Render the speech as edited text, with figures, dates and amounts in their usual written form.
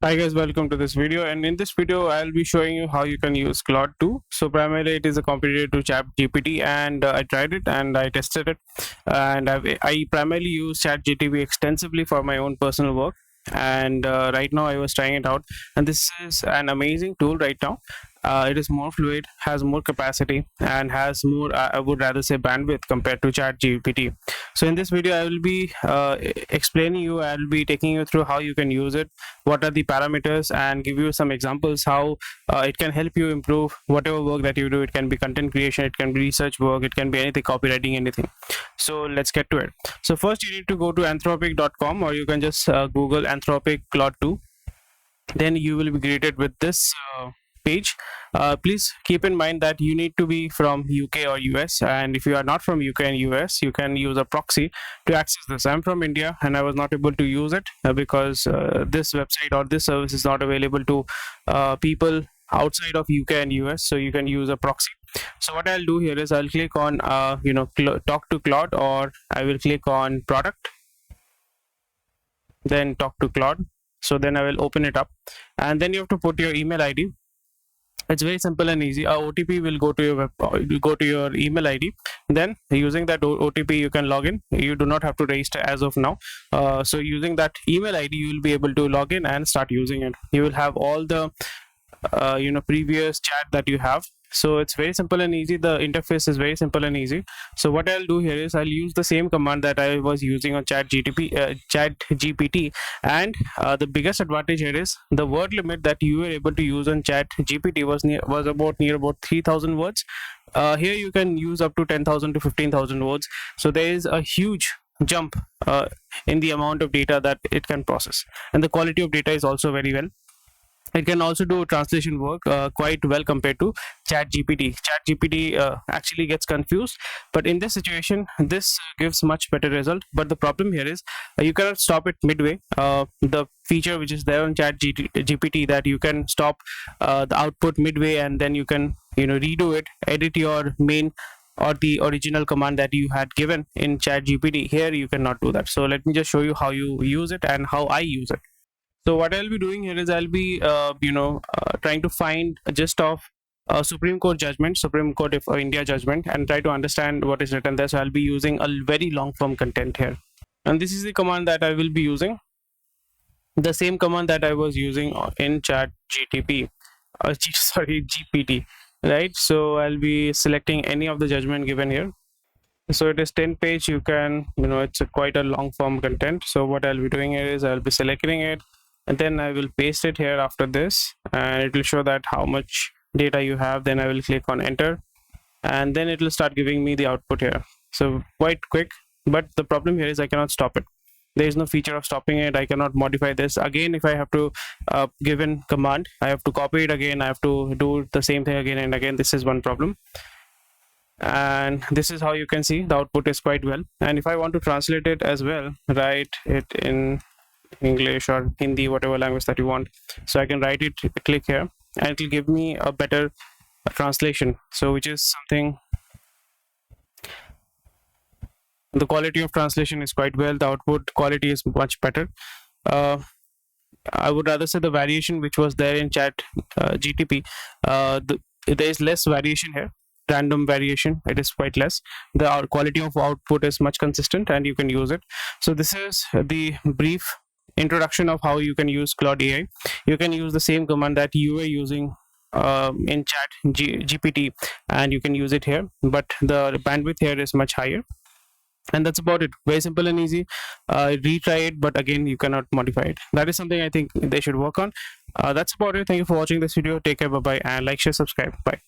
Hi guys, welcome to this video, and in this video I'll be showing you how you can use Claude 2. So primarily it is a competitor to ChatGPT, and I tried it and I tested it, and I primarily use ChatGPT extensively for my own personal work. And right now I was trying it out, and this is an amazing tool right now. It is more fluid, has more capacity, and has more, I would rather say, bandwidth compared to ChatGPT. So in this video I will be explaining you, I'll be taking you through how you can use it, what are the parameters, and give you some examples how it can help you improve whatever work that you do. It can be content creation, it can be research work, it can be anything, copywriting, anything. So let's get to it. So first you need to go to anthropic.com, or you can just Google Anthropic Claude 2. Then you will be greeted with this page. Please keep in mind that you need to be from UK or US, and if you are not from UK and US, you can use a proxy to access this. I'm from India and I was not able to use it because this website or this service is not available to people outside of UK and US, so you can use a proxy. So what I'll do here is I'll click on talk to Claude, or I will click on product, then talk to Claude. So then I will open it up, and then you have to put your email ID. It's very simple and easy. A OTP will go to your email ID. Then using that OTP you can log in. You do not have to register as of now. So using that email ID you will be able to log in and start using it. You will have all the previous chat that you have. So it's very simple and easy. The interface is very simple and easy. So what I'll do here is I'll use the same command that I was using on ChatGPT, and the biggest advantage here is the word limit that you were able to use on ChatGPT was about 3,000 words. Here you can use up to 10,000 to 15,000 words. So there is a huge jump in the amount of data that it can process, and the quality of data is also very well. It can also do translation work quite well compared to ChatGPT. ChatGPT actually gets confused, but in this situation, this gives much better result. But the problem here is you cannot stop it midway. The feature which is there on ChatGPT, that you can stop the output midway, and then you can redo it, edit your main or the original command that you had given in ChatGPT. Here you cannot do that. So let me just show you how you use it and how I use it. So what I'll be doing here is I'll be trying to find a gist of Supreme Court judgment, Supreme Court of India judgment, and try to understand what is written there. So I'll be using a very long form content here, and this is the command that I will be using, the same command that I was using in GPT, right? So I'll be selecting any of the judgment given here. So it is 10 page. You can, it's quite a long form content. So what I'll be doing here is I'll be selecting it, and then I will paste it here after this, and it will show that how much data you have. Then I will click on enter, and then it will start giving me the output here. So quite quick, but the problem here is I cannot stop it. There is no feature of stopping it. I cannot modify this again. If I have to give in command, I have to copy it again. I have to do the same thing again and again. This is one problem. And this is how you can see the output is quite well. And if I want to translate it as well, write it in English or Hindi, whatever language that you want. So I can write it, click here, and it will give me a better translation. So which is something, the quality of translation is quite well. The output quality is much better. I would rather say the variation which was there in ChatGPT, there is less variation here. Random variation, it is quite less. The quality of output is much consistent, and you can use it. So this is the brief introduction of how you can use Claude AI. You can use the same command that you were using in ChatGPT, and you can use it here, but the bandwidth here is much higher. And that's about it. Very simple and easy. Retry it, but again you cannot modify it. That is something I think they should work on. That's about it. Thank you for watching this video. Take care. Bye bye, and like, share, subscribe. Bye.